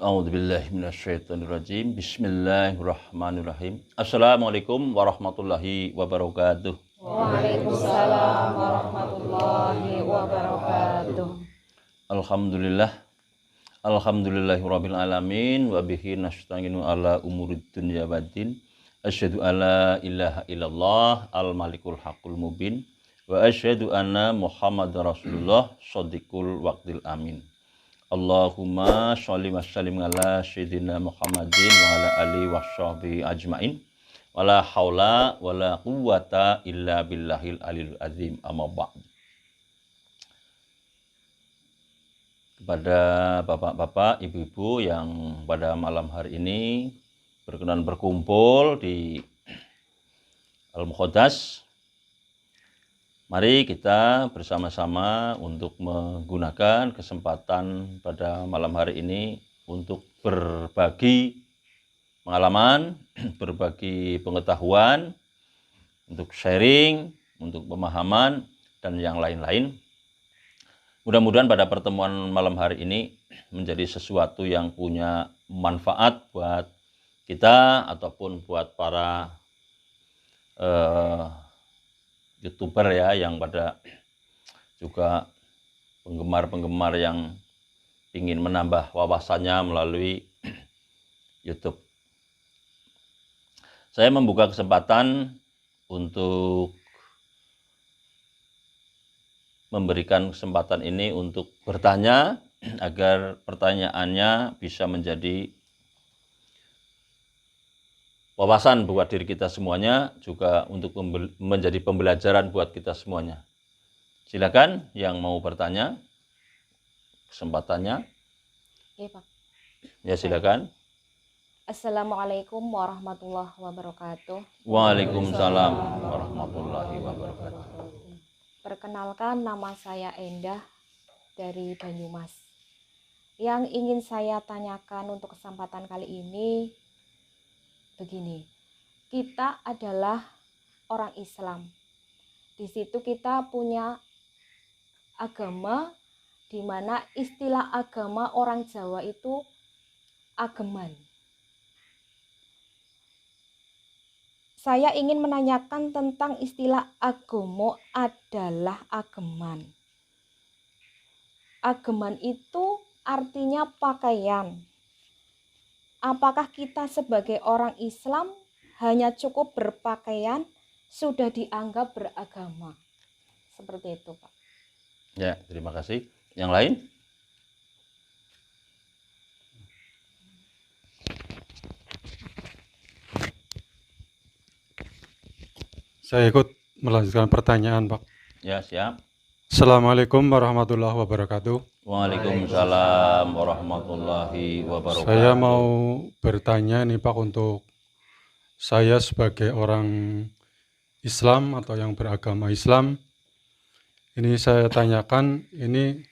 A'udzubillahi minasyaitonirrajim. Bismillahirrahmanirrahim. Assalamualaikum warahmatullahi wabarakatuh. Waalaikumsalam warahmatullahi wabarakatuh. Alhamdulillah. Alhamdulillahirabbil alamin wa bihi nasta'inu ala umurid dunya waddin. Asyhadu alla ilaha illallah al-malikul haqqul mubin wa asyhadu anna Muhammadar Rasulullah shadiqul waqtil amin. Allahumma sholli wa sallim ala sayyidina Muhammadin wa ala alihi washabihi ajmain. Wala haula wala quwwata illa billahil aliyil azim. Amma ba'd. Kepada bapak-bapak, ibu-ibu yang pada malam hari ini berkenan berkumpul di Al-Muqaddas, mari kita bersama-sama untuk menggunakan kesempatan pada malam hari ini untuk berbagi pengalaman, berbagi pengetahuan, untuk sharing, untuk pemahaman, dan yang lain-lain. Mudah-mudahan pada pertemuan malam hari ini menjadi sesuatu yang punya manfaat buat kita ataupun buat para YouTuber ya, yang pada juga penggemar-penggemar yang ingin menambah wawasannya melalui YouTube. Saya membuka kesempatan untuk memberikan kesempatan ini untuk bertanya agar pertanyaannya bisa menjadi wawasan buat diri kita semuanya, juga untuk menjadi pembelajaran buat kita semuanya. Silakan yang mau bertanya, kesempatannya. Oke, Pak. Ya, silakan. Assalamualaikum warahmatullahi wabarakatuh. Waalaikumsalam warahmatullahi wabarakatuh. Perkenalkan, nama saya Endah dari Banyumas. Yang ingin saya tanyakan untuk kesempatan kali ini begini, kita adalah orang Islam. Di situ kita punya agama, di mana istilah agama orang Jawa itu ageman. Saya ingin menanyakan tentang istilah agomo adalah ageman. Ageman itu artinya pakaian. Apakah kita sebagai orang Islam hanya cukup berpakaian sudah dianggap beragama? Seperti itu, Pak. Ya, terima kasih. Yang lain? Saya ikut melanjutkan pertanyaan, Pak. Ya, siap. Assalamualaikum warahmatullahi wabarakatuh. Waalaikumsalam warahmatullahi wabarakatuh. Saya mau bertanya nih, Pak, untuk saya sebagai orang Islam atau yang beragama Islam. Ini saya tanyakan, ini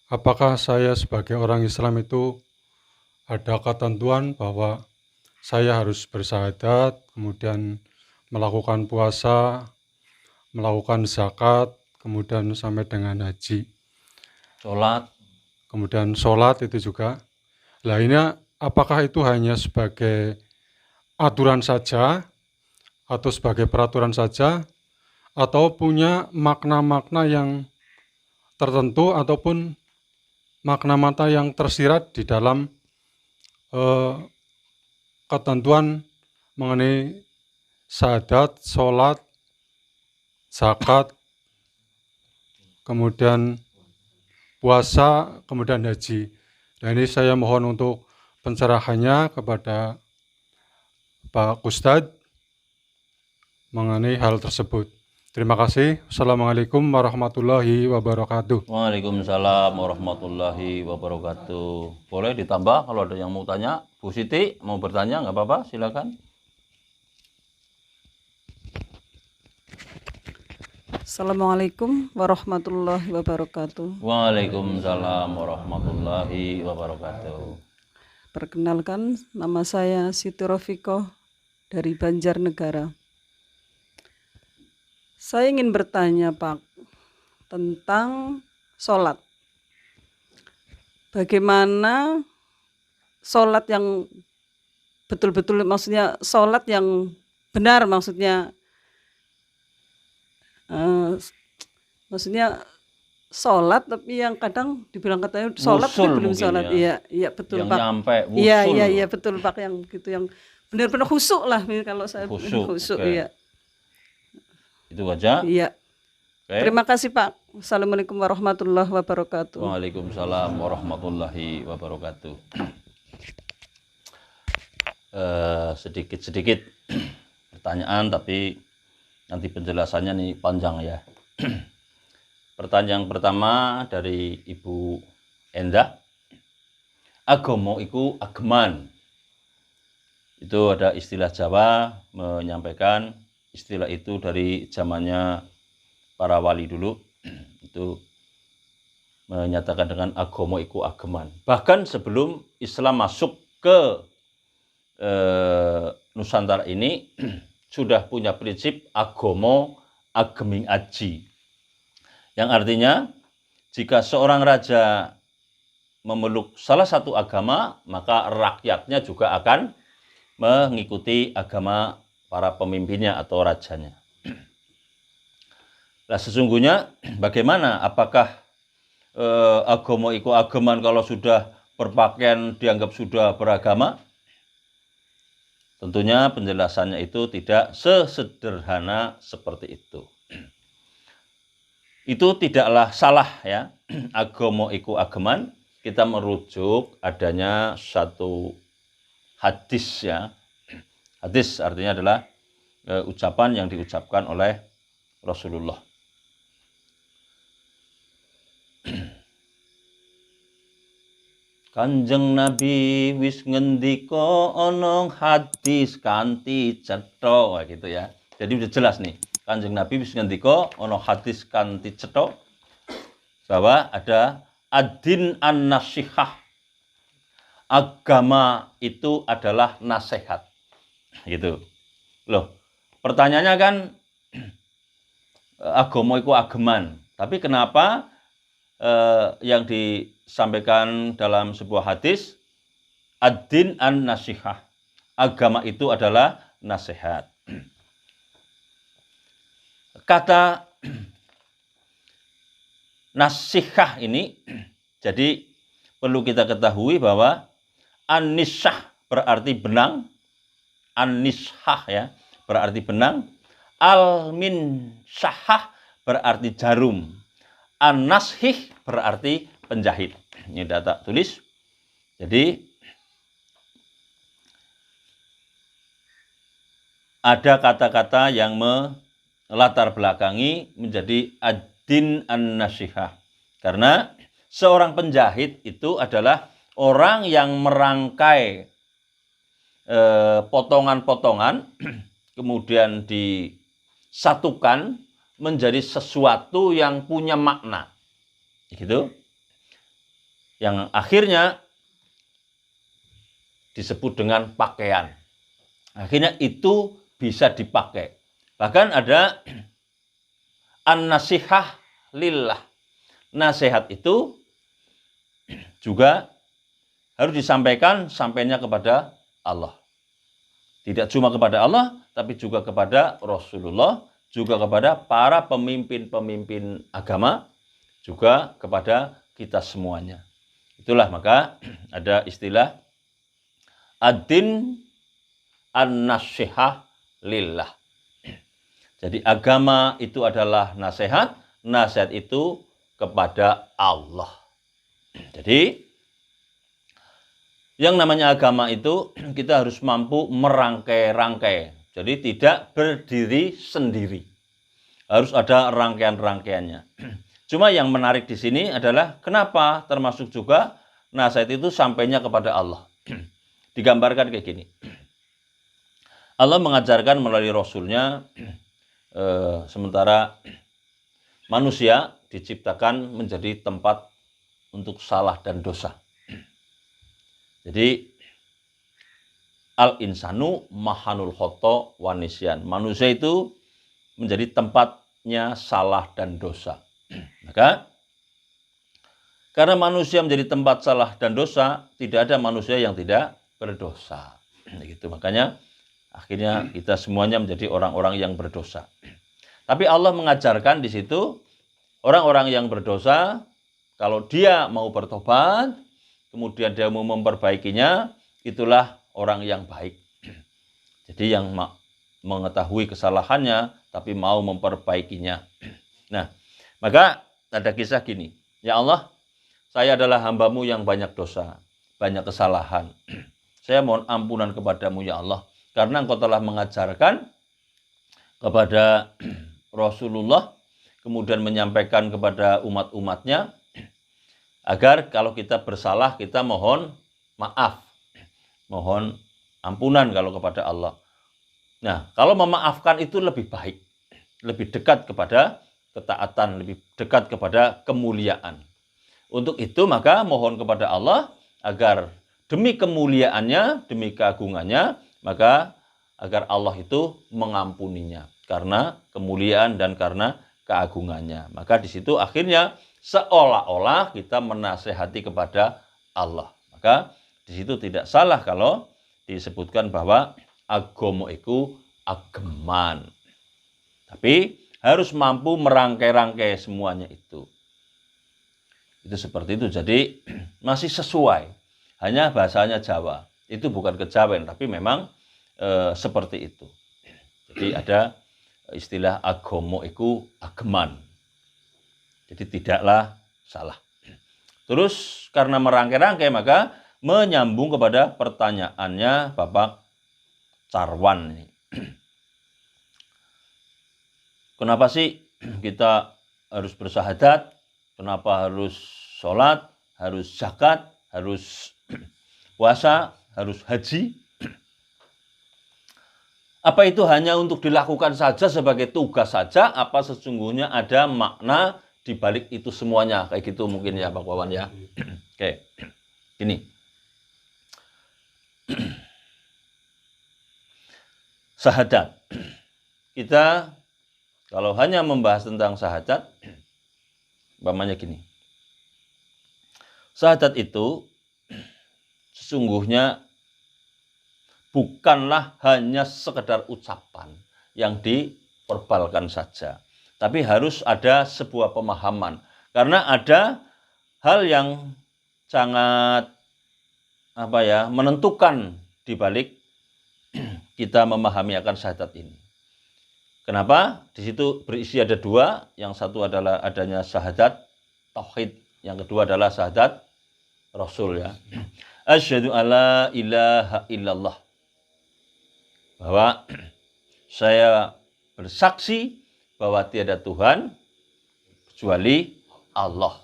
apakah saya sebagai orang Islam itu ada ketentuan bahwa saya harus bersyahadat, kemudian melakukan puasa, melakukan zakat, kemudian sampai dengan haji, kemudian sholat itu juga. Nah, ini apakah itu hanya sebagai aturan saja atau sebagai peraturan saja, atau punya makna-makna yang tertentu ataupun makna-makna yang tersirat di dalam ketentuan mengenai syahadat, sholat, zakat, kemudian puasa, kemudian haji. Nah, ini saya mohon untuk pencerahannya kepada Pak Ustadz mengenai hal tersebut. Terima kasih. Assalamualaikum warahmatullahi wabarakatuh. Waalaikumsalam warahmatullahi wabarakatuh. Boleh ditambah kalau ada yang mau tanya. Bu Siti mau bertanya, nggak apa-apa, silakan. Assalamualaikum warahmatullahi wabarakatuh. Waalaikumsalam warahmatullahi wabarakatuh. Perkenalkan, nama saya Siti Rofikoh dari Banjarnegara. Saya ingin bertanya, Pak, tentang sholat. Bagaimana sholat yang betul-betul, maksudnya sholat yang benar, maksudnya eh, maksudnya sholat tapi yang kadang dibilang katanya sholat tapi Wusul belum mungkin sholat. ya. Iya, iya betul Yang Pak. nyampe Iya, wusul. iya, iya betul Pak, yang gitu, yang benar-benar khusyuk lah kalau saya Khusyuk, khusyuk. oke. Iya, Itu aja. iya. Oke. Terima kasih Pak. Assalamualaikum warahmatullahi wabarakatuh. Waalaikumsalam warahmatullahi wabarakatuh. Sedikit-sedikit pertanyaan, tapi nanti penjelasannya nih panjang ya. Pertanyaan pertama dari Ibu Endah. Agomo iku ageman. Itu ada istilah Jawa menyampaikan istilah itu dari zamannya para wali dulu. Itu menyatakan dengan agomo iku ageman. Bahkan sebelum Islam masuk ke Nusantara ini sudah punya prinsip agomo ageming aji. Yang artinya jika seorang raja memeluk salah satu agama, maka rakyatnya juga akan mengikuti agama para pemimpinnya atau rajanya. Nah, sesungguhnya bagaimana? Apakah agomo iku ageman kalau sudah berpakaian dianggap sudah beragama? Tentunya penjelasannya itu tidak sesederhana seperti itu. Itu tidaklah salah ya. Agomo iku ageman, kita merujuk adanya satu hadis ya. Hadis artinya adalah ucapan yang diucapkan oleh Rasulullah. Kanjeng Nabi wis ngendika ana hadis kanthi cetha gitu ya. Jadi udah jelas nih. Kanjeng Nabi wis ngendika ana hadis kanthi cetha bahwa ada ad-din an-nasihah. Agama itu adalah nasihat. Gitu. Loh, pertanyaannya kan agama itu ageman. Tapi kenapa yang disampaikan dalam sebuah hadis ad-din an-nasihah. Agama itu adalah nasihat. Kata nasihah ini jadi perlu kita ketahui bahwa an-nishah berarti benang, an-nishah ya berarti benang, al-minshahah berarti jarum, an-nashih berarti penjahit. Ini sudah tak tulis. Jadi ada kata-kata yang melatar belakangi menjadi ad-din an-nasihah. Karena seorang penjahit itu adalah orang yang merangkai potongan-potongan kemudian disatukan menjadi sesuatu yang punya makna. Gitu. Yang akhirnya disebut dengan pakaian. Akhirnya itu bisa dipakai. Bahkan ada an-nasihah lillah. Nasihat itu juga harus disampaikan sampainya kepada Allah. Tidak cuma kepada Allah, tapi juga kepada Rasulullah, juga kepada para pemimpin-pemimpin agama, juga kepada kita semuanya. Itulah maka ada istilah ad-din an-nasihah lillah. Jadi agama itu adalah nasihat, nasihat itu kepada Allah. Jadi yang namanya agama itu kita harus mampu merangkai-rangkai. Jadi tidak berdiri sendiri. Harus ada rangkaian-rangkaiannya. Cuma yang menarik di sini adalah kenapa termasuk juga nasihat itu sampainya kepada Allah. Digambarkan kayak gini. Allah mengajarkan melalui Rasulnya, sementara manusia diciptakan menjadi tempat untuk salah dan dosa. Jadi al-insanu mahanul khoto wanisyan. Manusia itu menjadi tempatnya salah dan dosa. Maka Karena manusia menjadi tempat salah dan dosa, tidak ada manusia yang tidak berdosa. Gitu. Makanya akhirnya kita semuanya menjadi orang-orang yang berdosa. Tapi Allah mengajarkan di situ orang-orang yang berdosa, kalau dia mau bertobat, kemudian dia mau memperbaikinya, itulah orang yang baik. Jadi yang mengetahui kesalahannya, tapi mau memperbaikinya. Nah, maka ada kisah gini, ya Allah, saya adalah hamba-Mu yang banyak dosa, banyak kesalahan. Saya mohon ampunan kepadamu ya Allah, karena Engkau telah mengajarkan kepada Rasulullah, kemudian menyampaikan kepada umat-umatnya, agar kalau kita bersalah, kita mohon maaf, mohon ampunan kalau kepada Allah. Nah, kalau memaafkan itu lebih baik, lebih dekat kepada ketaatan, lebih dekat kepada kemuliaan. Untuk itu maka mohon kepada Allah agar demi kemuliaannya, demi keagungannya, maka agar Allah itu mengampuninya karena kemuliaan dan karena keagungannya. Maka di situ akhirnya seolah-olah kita menasehati kepada Allah. Maka di situ tidak salah kalau disebutkan bahwa agama itu ageman. Tapi harus mampu merangkai-rangkai semuanya itu. Itu seperti itu. Jadi masih sesuai. Hanya bahasanya Jawa. Itu bukan kejawen, tapi memang seperti itu. Jadi ada istilah agomo iku ageman. Jadi tidaklah salah. Terus karena merangkai-rangkai maka menyambung kepada pertanyaannya Bapak Carwan ini. Kenapa sih kita harus bersahadat? Kenapa harus sholat, harus zakat, harus puasa, harus haji? Apa itu hanya untuk dilakukan saja sebagai tugas saja? Apa sesungguhnya ada makna di balik itu semuanya? Kayak gitu mungkin ya Pak Wawan ya. Oke, gini. Sahadat. Kita kalau hanya membahas tentang sahadat, umpamanya gini. Sahadat itu sesungguhnya bukanlah hanya sekedar ucapan yang diperbalkan saja. Tapi harus ada sebuah pemahaman. Karena ada hal yang sangat menentukan di balik kita memahami akan syahadat ini. Kenapa? Di situ berisi ada dua. Yang satu adalah adanya syahadat tauhid. Yang kedua adalah syahadat Rasul ya. Asyhadu alla ilaha illallah. Bahwa saya bersaksi bahwa tiada Tuhan kecuali Allah.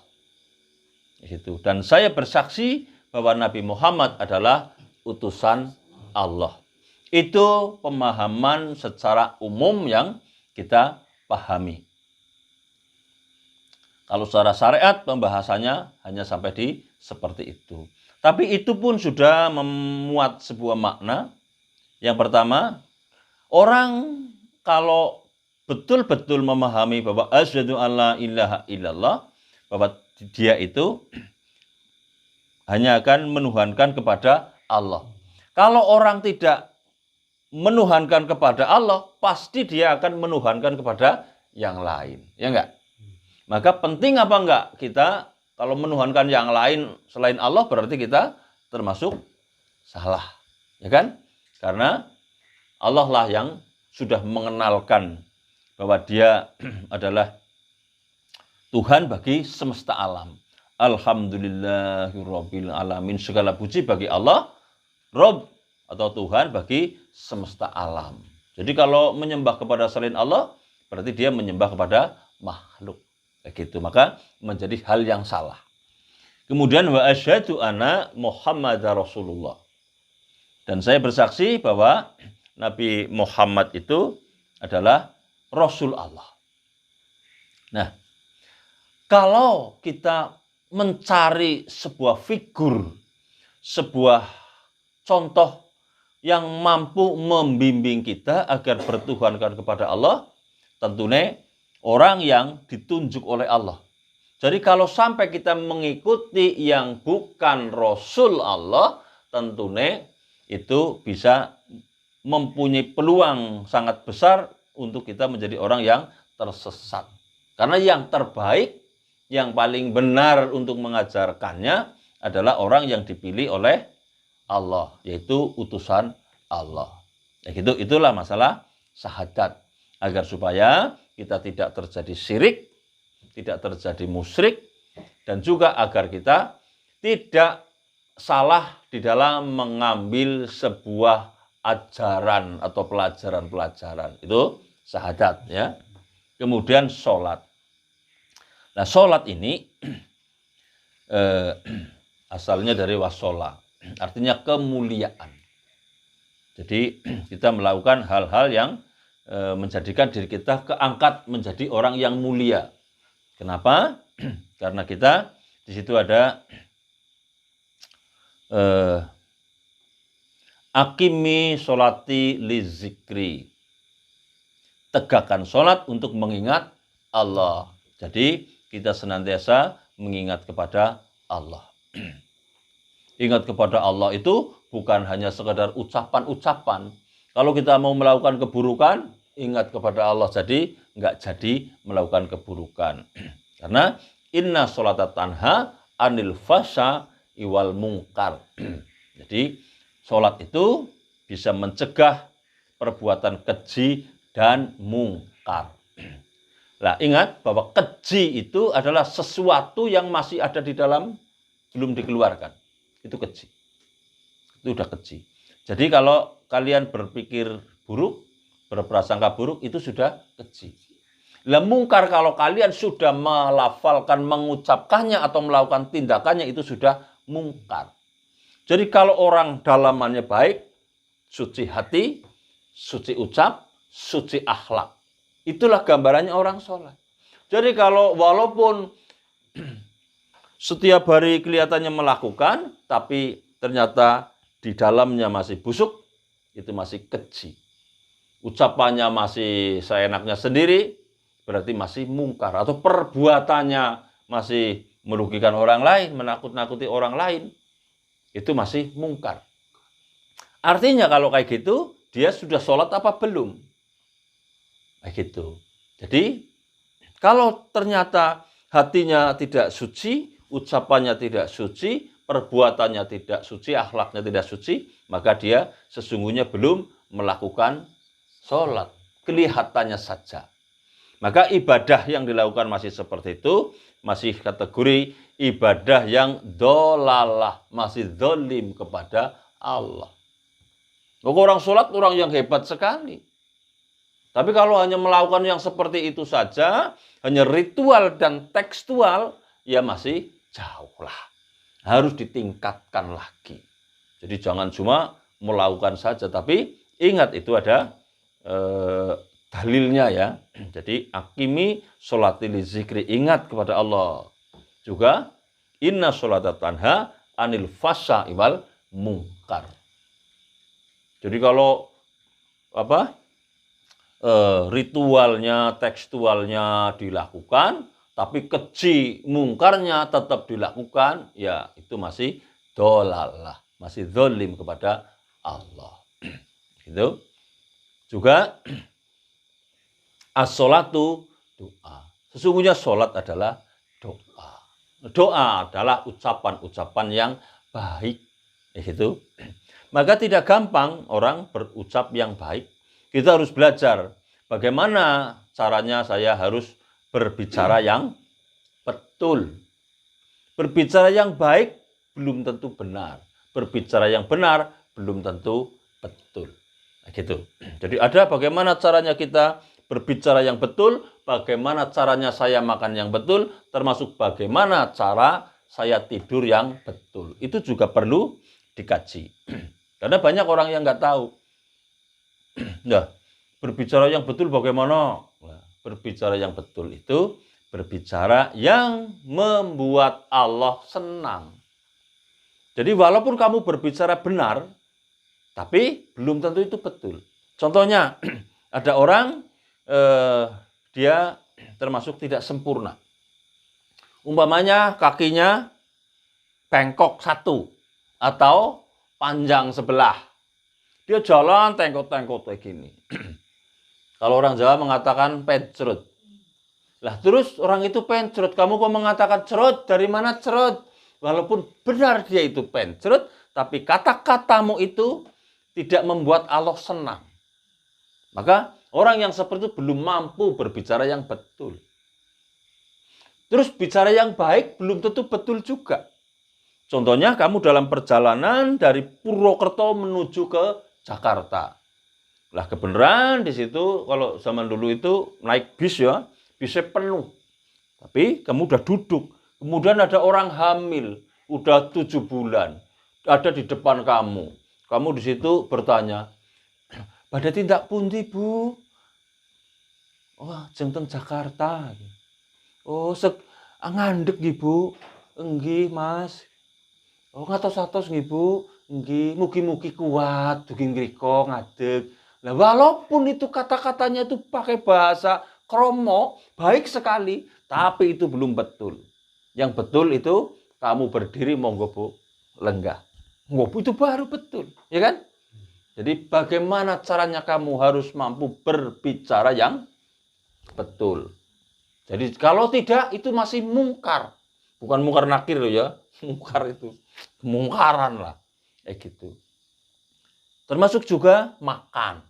Itu. Dan saya bersaksi bahwa Nabi Muhammad adalah utusan Allah. Itu pemahaman secara umum yang kita pahami. Kalau secara syariat pembahasannya hanya sampai di seperti itu. Tapi itu pun sudah memuat sebuah makna. Yang pertama, orang kalau betul-betul memahami bahwa asyhadu alla ilaha illallah, bahwa dia itu hanya akan menuhankan kepada Allah. Kalau orang tidak menuhankan kepada Allah, pasti dia akan menuhankan kepada yang lain. Ya enggak? Maka penting apa enggak kita kalau menuhankan yang lain selain Allah berarti kita termasuk salah. Ya kan? Karena Allah lah yang sudah mengenalkan bahwa dia adalah Tuhan bagi semesta alam. Alhamdulillahirabbil alamin. Segala puji bagi Allah, Rabb atau Tuhan bagi semesta alam. Jadi kalau menyembah kepada selain Allah, berarti dia menyembah kepada makhluk. Kayak gitu. Maka menjadi hal yang salah. Kemudian wa asyhadu anna Muhammadar Rasulullah. Dan saya bersaksi bahwa Nabi Muhammad itu adalah Rasul Allah. Nah, kalau kita mencari sebuah figur, sebuah contoh yang mampu membimbing kita agar bertuhankan kepada Allah, tentunya orang yang ditunjuk oleh Allah. Jadi kalau sampai kita mengikuti yang bukan Rasul Allah, tentunya itu bisa mempunyai peluang sangat besar untuk kita menjadi orang yang tersesat. Karena yang terbaik, yang paling benar untuk mengajarkannya adalah orang yang dipilih oleh Allah, yaitu utusan Allah. Ya gitu, itulah masalah syahadat. Agar supaya kita tidak terjadi syirik, tidak terjadi musyrik, dan juga agar kita tidak salah di dalam mengambil sebuah ajaran atau pelajaran-pelajaran. Itu syahadat ya. Kemudian sholat. Nah sholat ini asalnya dari wasola, artinya kemuliaan. Jadi kita melakukan hal-hal yang menjadikan diri kita keangkat menjadi orang yang mulia. Kenapa? Karena kita di situ ada akimi sholati li zikri. Tegakkan sholat untuk mengingat Allah. Jadi kita senantiasa mengingat kepada Allah. Ingat kepada Allah itu bukan hanya sekedar ucapan-ucapan. Kalau kita mau melakukan keburukan, ingat kepada Allah. Jadi nggak jadi melakukan keburukan. Karena inna sholata tanha anil fasha iwal mungkar. Jadi sholat itu bisa mencegah perbuatan keji dan mungkar. Nah, ingat bahwa keji itu adalah sesuatu yang masih ada di dalam, belum dikeluarkan. Itu keji. Itu udah keji. Jadi kalau kalian berpikir buruk, berprasangka buruk, itu sudah keji. Lah mungkar kalau kalian sudah melafalkan, mengucapkannya atau melakukan tindakannya, itu sudah mungkar. Jadi kalau orang dalamannya baik, suci hati, suci ucap, suci akhlak. Itulah gambarannya orang sholat. Jadi kalau walaupun setiap hari kelihatannya melakukan, tapi ternyata di dalamnya masih busuk, itu masih keji. Ucapannya masih seenaknya sendiri, berarti masih mungkar. Atau perbuatannya masih merugikan orang lain, menakut-nakuti orang lain, itu masih mungkar. Artinya kalau kayak gitu, dia sudah sholat apa belum? Kayak gitu. Jadi, kalau ternyata hatinya tidak suci, ucapannya tidak suci, perbuatannya tidak suci, akhlaknya tidak suci, maka dia sesungguhnya belum melakukan sholat. Kelihatannya saja. Maka ibadah yang dilakukan masih seperti itu, masih kategori ibadah yang dolalah, masih dolim kepada Allah. Orang sholat orang yang hebat sekali. Tapi kalau hanya melakukan yang seperti itu saja, hanya ritual dan tekstual, ya masih jauh lah. Harus ditingkatkan lagi. Jadi jangan cuma melakukan saja, tapi ingat itu ada dalilnya ya. Jadi akimi sholati li zikri, ingat kepada Allah. Juga inna sholata tanha anil fasha iwal mungkar. Jadi kalau ritualnya, tekstualnya dilakukan, tapi keji mungkarnya tetap dilakukan, ya itu masih dolalah, masih zalim kepada Allah. Gitu. Juga as-sholatu doa. Sesungguhnya sholat adalah doa. Doa adalah ucapan-ucapan yang baik. Gitu. Maka tidak gampang orang berucap yang baik. Kita harus belajar bagaimana caranya saya harus berbicara yang betul. Berbicara yang baik belum tentu benar. Berbicara yang benar belum tentu betul. Nah, gitu. Jadi ada bagaimana caranya kita berbicara yang betul, bagaimana caranya saya makan yang betul, termasuk bagaimana cara saya tidur yang betul. Itu juga perlu dikaji. Karena banyak orang yang nggak tahu. Nah, berbicara yang betul bagaimana? Nah, berbicara yang betul itu berbicara yang membuat Allah senang. Jadi walaupun kamu berbicara benar, tapi belum tentu itu betul. Contohnya, ada orang dia termasuk tidak sempurna. Umpamanya kakinya bengkok satu atau panjang sebelah. Dia jalan tengkot-tengkot kayak gini. Kalau orang Jawa mengatakan pencrut. Lah terus orang itu pencrut, kamu kok mengatakan cerut? Dari mana cerut? Walaupun benar dia itu pencrut, tapi kata-katamu itu tidak membuat Allah senang. Maka orang yang seperti itu belum mampu berbicara yang betul. Terus bicara yang baik belum tentu betul juga. Contohnya kamu dalam perjalanan dari Purwokerto menuju ke Jakarta. Lah kebenaran di situ kalau zaman dulu itu naik bis ya, bisnya penuh. Tapi kamu udah duduk. Kemudian ada orang hamil, udah 7 bulan, ada di depan kamu. Kamu di situ bertanya, pada tindak pundi Bu? Wah, jengten Jakarta. Oh, ngandek nggih Bu. Enggih, Mas. Oh, ngatos-atos nggih Bu. Enggih, mugi-mugi kuat dugi ngriko ngadeg. Nah, walaupun itu kata-katanya itu pakai bahasa kromo, baik sekali, tapi itu belum betul. Yang betul itu kamu berdiri monggo Bu, lenggah. Monggo itu baru betul, ya kan? Jadi bagaimana caranya kamu harus mampu berbicara yang betul. Jadi kalau tidak itu masih mungkar. Bukan mungkar nakir loh ya. Mungkar itu. Kemungkaran lah. Kayak gitu. Termasuk juga makan.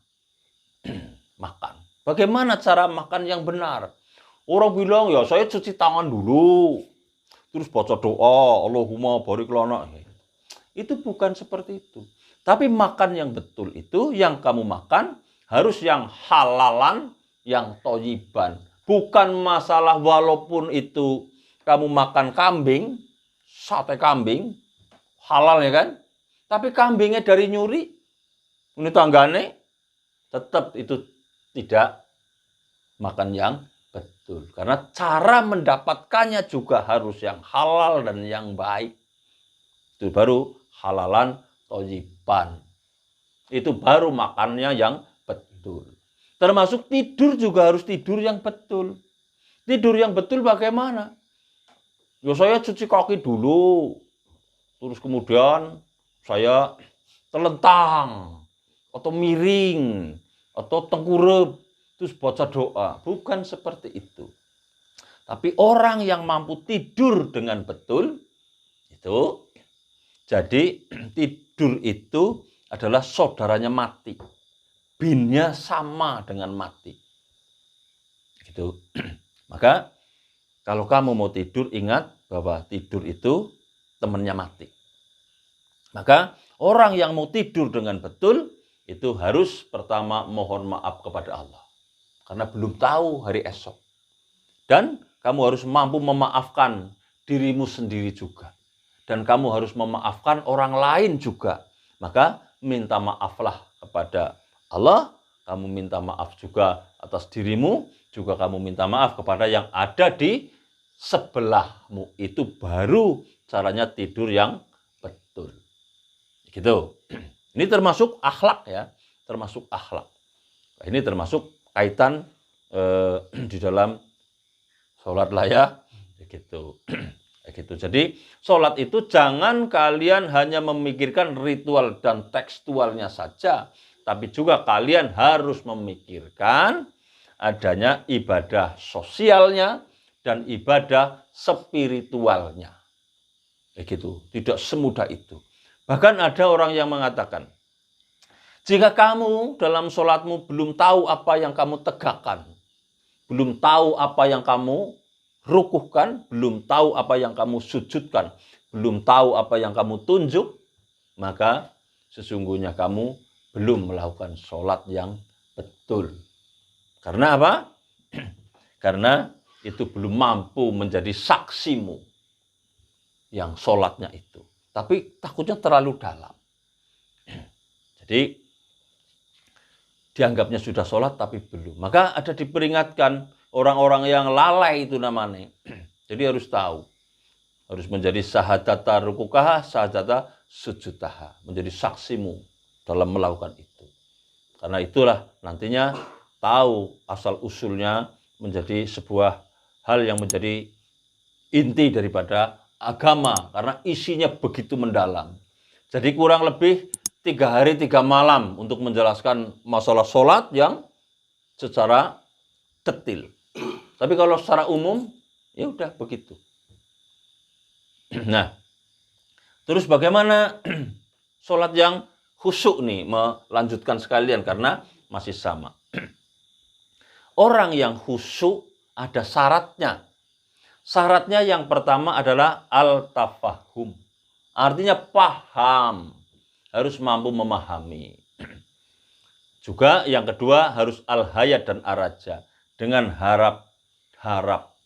Makan. Bagaimana cara makan yang benar? Orang bilang ya saya cuci tangan dulu. Terus baca doa. Allahumma barik lana. Itu bukan seperti itu. Tapi makan yang betul itu, yang kamu makan harus yang halalan, yang toyiban. Bukan masalah walaupun itu kamu makan kambing, sate kambing, halal ya kan? Tapi kambingnya dari nyuri, ini tanggane, tetap itu tidak makan yang betul. Karena cara mendapatkannya juga harus yang halal dan yang baik. Itu baru halalan toyiban. Itu baru makannya yang betul. Termasuk tidur juga harus tidur yang betul. Tidur yang betul bagaimana? Ya saya cuci kaki dulu. Terus kemudian saya telentang. Atau miring. Atau tengkurap. Terus baca doa. Bukan seperti itu. Tapi orang yang mampu tidur dengan betul. Itu. Jadi tidur itu adalah saudaranya mati. Binnya sama dengan mati. Gitu. Maka kalau kamu mau tidur, ingat bahwa tidur itu temannya mati. Maka orang yang mau tidur dengan betul, itu harus pertama mohon maaf kepada Allah. Karena belum tahu hari esok. Dan kamu harus mampu memaafkan dirimu sendiri juga. Dan kamu harus memaafkan orang lain juga. Maka minta maaflah kepada Allah, kamu minta maaf juga atas dirimu, juga kamu minta maaf kepada yang ada di sebelahmu. Itu baru caranya tidur yang betul. Gitu. Ini termasuk akhlak ya, termasuk akhlak. Ini termasuk kaitan di dalam sholat lah ya, gitu. Gitu. Jadi sholat itu jangan kalian hanya memikirkan ritual dan tekstualnya saja, tapi juga kalian harus memikirkan adanya ibadah sosialnya dan ibadah spiritualnya. Gitu. Tidak semudah itu. Bahkan ada orang yang mengatakan, jika kamu dalam sholatmu belum tahu apa yang kamu tegakkan, belum tahu apa yang kamu rukuhkan, belum tahu apa yang kamu sujudkan, belum tahu apa yang kamu tunjuk, maka sesungguhnya kamu belum melakukan sholat yang betul. Karena apa? Karena itu belum mampu menjadi saksimu yang sholatnya itu. Tapi takutnya terlalu dalam. Jadi dianggapnya sudah sholat tapi belum. Maka ada diperingatkan orang-orang yang lalai itu namanya. Jadi harus tahu. Harus menjadi sahadata rukukaha, sahadata sujutaha. Menjadi saksimu dalam melakukan itu. Karena itulah nantinya tahu asal-usulnya menjadi sebuah hal yang menjadi inti daripada agama karena isinya begitu mendalam. Jadi kurang lebih 3 hari 3 malam untuk menjelaskan masalah sholat yang secara detil. Tapi kalau secara umum, ya udah begitu. Nah, terus bagaimana sholat yang khusyuk nih, melanjutkan sekalian karena masih sama. Orang yang khusyuk ada syaratnya. Syaratnya yang pertama adalah al-tafahum. Artinya paham. Harus mampu memahami. Juga yang kedua harus al-hayat dan araja. Dengan harap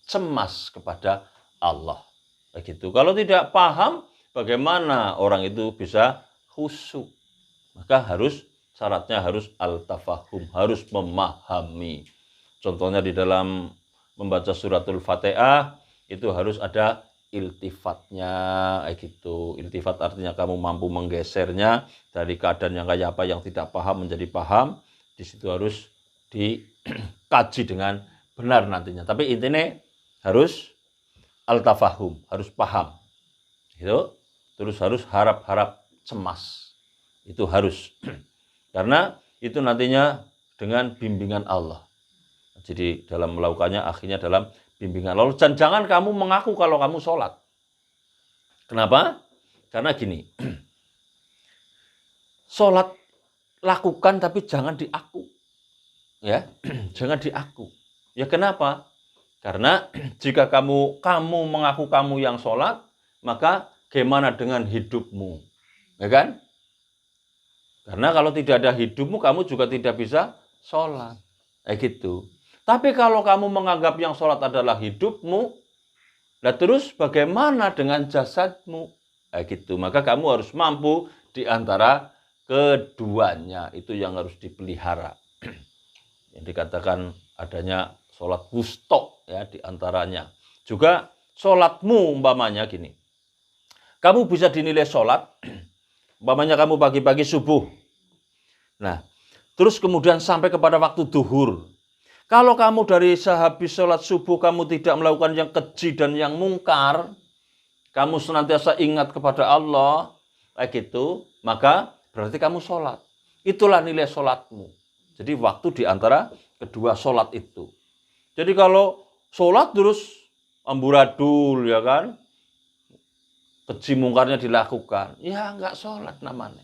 cemas kepada Allah. Begitu. Kalau tidak paham, bagaimana orang itu bisa khusyuk? Maka syaratnya harus al-tafahum. Harus memahami. Contohnya di dalam membaca suratul Fatihah, itu harus ada iltifatnya, gitu. Iltifat artinya kamu mampu menggesernya dari keadaan yang kayak apa yang tidak paham menjadi paham. Di situ harus dikaji dengan benar nantinya. Tapi intinya harus al-tafahum, harus paham. Gitu. Terus harus harap cemas. Itu harus. Karena itu nantinya dengan bimbingan Allah. Jadi dalam melakukannya akhirnya dalam bimbingan Allah. Dan jangan kamu mengaku kalau kamu sholat. Kenapa? Karena gini. Sholat lakukan tapi jangan diaku. Ya, jangan diaku. Ya kenapa? Karena jika kamu mengaku kamu yang sholat, maka gimana dengan hidupmu? Ya kan? Karena kalau tidak ada hidupmu, kamu juga tidak bisa sholat. Gitu. Tapi kalau kamu menganggap yang sholat adalah hidupmu, nah terus bagaimana dengan jasadmu? Gitu. Maka kamu harus mampu di antara keduanya. Itu yang harus dipelihara. Yang dikatakan adanya sholat wusta ya di antaranya. Juga sholatmu umpamanya gini. Kamu bisa dinilai sholat, umpamanya kamu pagi-pagi subuh. Nah, terus kemudian sampai kepada waktu duhur. Kalau kamu dari sehabis sholat subuh kamu tidak melakukan yang keji dan yang mungkar, kamu senantiasa ingat kepada Allah, kayak gitu, maka berarti kamu sholat. Itulah nilai sholatmu. Jadi waktu di antara kedua sholat itu. Jadi kalau sholat terus amburadul, ya kan, keji mungkarnya dilakukan, ya enggak sholat namanya.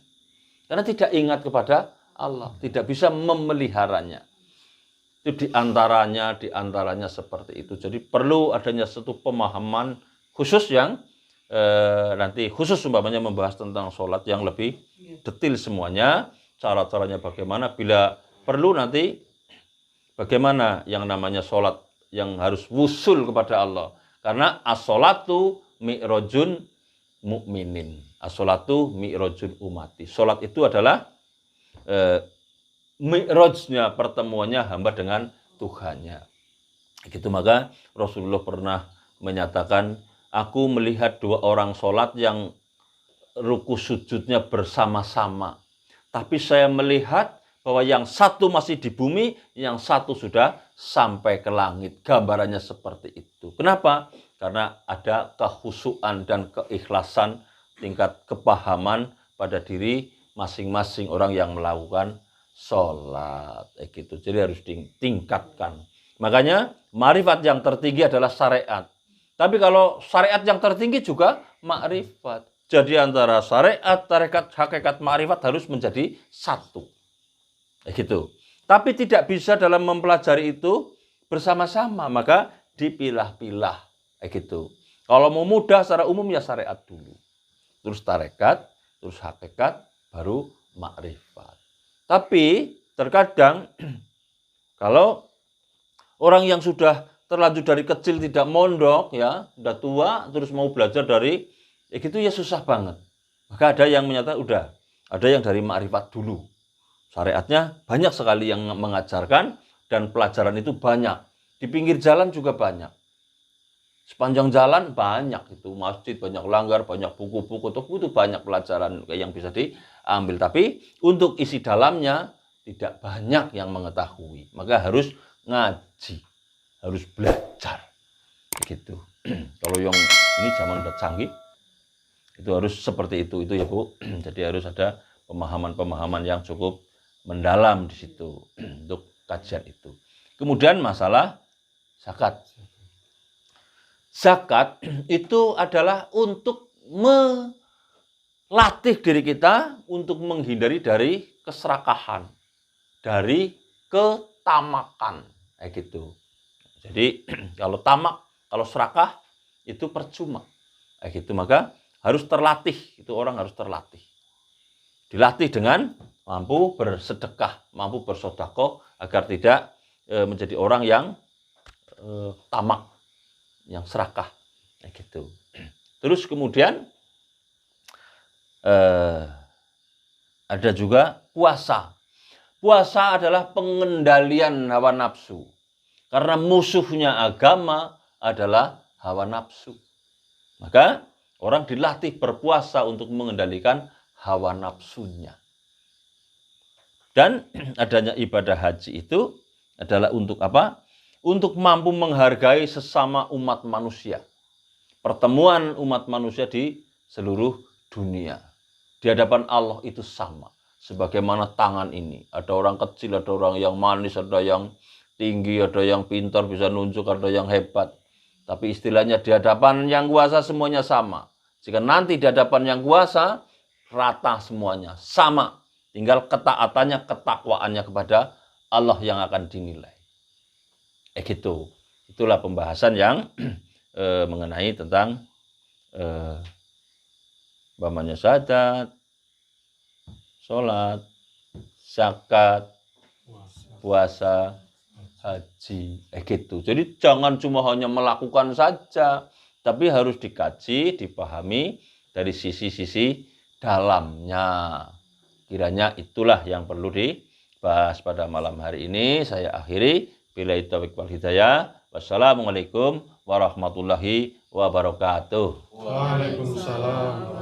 Karena tidak ingat kepada Allah, tidak bisa memeliharanya. Itu diantaranya seperti itu. Jadi perlu adanya satu pemahaman khusus yang nanti khusus umpamanya membahas tentang sholat yang lebih detail semuanya. Cara-caranya bagaimana, bila perlu nanti bagaimana yang namanya sholat yang harus wusul kepada Allah. Karena as-sholatu mi'rajun mu'minin. As-sholatu mi'rajun umati. Sholat itu adalah mi'rajnya, pertemuannya hamba dengan Tuhannya. Gitu, maka Rasulullah pernah menyatakan, aku melihat 2 orang sholat yang ruku sujudnya bersama-sama. Tapi saya melihat bahwa yang satu masih di bumi, yang satu sudah sampai ke langit. Gambarannya seperti itu. Kenapa? Karena ada kehusuan dan keikhlasan, tingkat kepahaman pada diri masing-masing orang yang melakukan sholat, gitu. Jadi harus ditingkatkan. Makanya ma'rifat yang tertinggi adalah syariat. Tapi kalau syariat yang tertinggi juga ma'rifat. Jadi antara syariat, tarekat, hakikat, ma'rifat harus menjadi satu. Gitu. Tapi tidak bisa dalam mempelajari itu bersama-sama, maka dipilah-pilah. Gitu. Kalau mau mudah secara umum ya syariat dulu. Terus tarekat, terus hakikat, baru ma'rifat. Tapi terkadang kalau orang yang sudah terlanjur dari kecil tidak mondok, ya sudah tua, terus mau belajar dari gitu ya susah banget. Maka ada yang menyatakan ada yang dari ma'rifat dulu. Syariatnya banyak sekali yang mengajarkan dan pelajaran itu banyak. Di pinggir jalan juga banyak. Sepanjang jalan banyak itu masjid, banyak langgar, banyak buku-buku, itu banyak pelajaran yang bisa diambil. Tapi untuk isi dalamnya tidak banyak yang mengetahui. Maka harus ngaji, harus belajar. Begitu. Kalau yang ini zaman udah canggih, itu harus seperti itu ya Bu. Jadi harus ada pemahaman-pemahaman yang cukup mendalam di situ untuk kajian itu. Kemudian masalah zakat. Zakat itu adalah untuk melatih diri kita untuk menghindari dari keserakahan, dari ketamakan, kayak gitu. Jadi kalau tamak, kalau serakah itu percuma, kayak gitu. Maka harus terlatih, itu orang harus terlatih. Dilatih dengan mampu bersedekah, mampu bersedekah agar tidak menjadi orang yang tamak, yang serakah, kayak gitu. Terus kemudian ada juga puasa. Puasa adalah pengendalian hawa nafsu. Karena musuhnya agama adalah hawa nafsu. Maka orang dilatih berpuasa untuk mengendalikan hawa nafsunya. Dan adanya ibadah haji itu adalah untuk apa? Untuk mampu menghargai sesama umat manusia. Pertemuan umat manusia di seluruh dunia. Di hadapan Allah itu sama. Sebagaimana tangan ini. Ada orang kecil, ada orang yang manis, ada yang tinggi, ada yang pintar, bisa nunjuk, ada yang hebat. Tapi istilahnya di hadapan yang kuasa semuanya sama. Jika nanti di hadapan yang kuasa, rata semuanya, sama. Tinggal ketaatannya, ketakwaannya kepada Allah yang akan dinilai. Gitu. Itulah pembahasan yang mengenai tentang umpamanya syahadat, sholat, zakat, puasa, haji, gitu. Jadi jangan cuma hanya melakukan saja, tapi harus dikaji, dipahami dari sisi-sisi dalamnya. Kiranya itulah yang perlu dibahas pada malam hari ini. Saya akhiri. Billahi taufiq wal hidayah. Wassalamualaikum warahmatullahi wabarakatuh. Waalaikumsalam.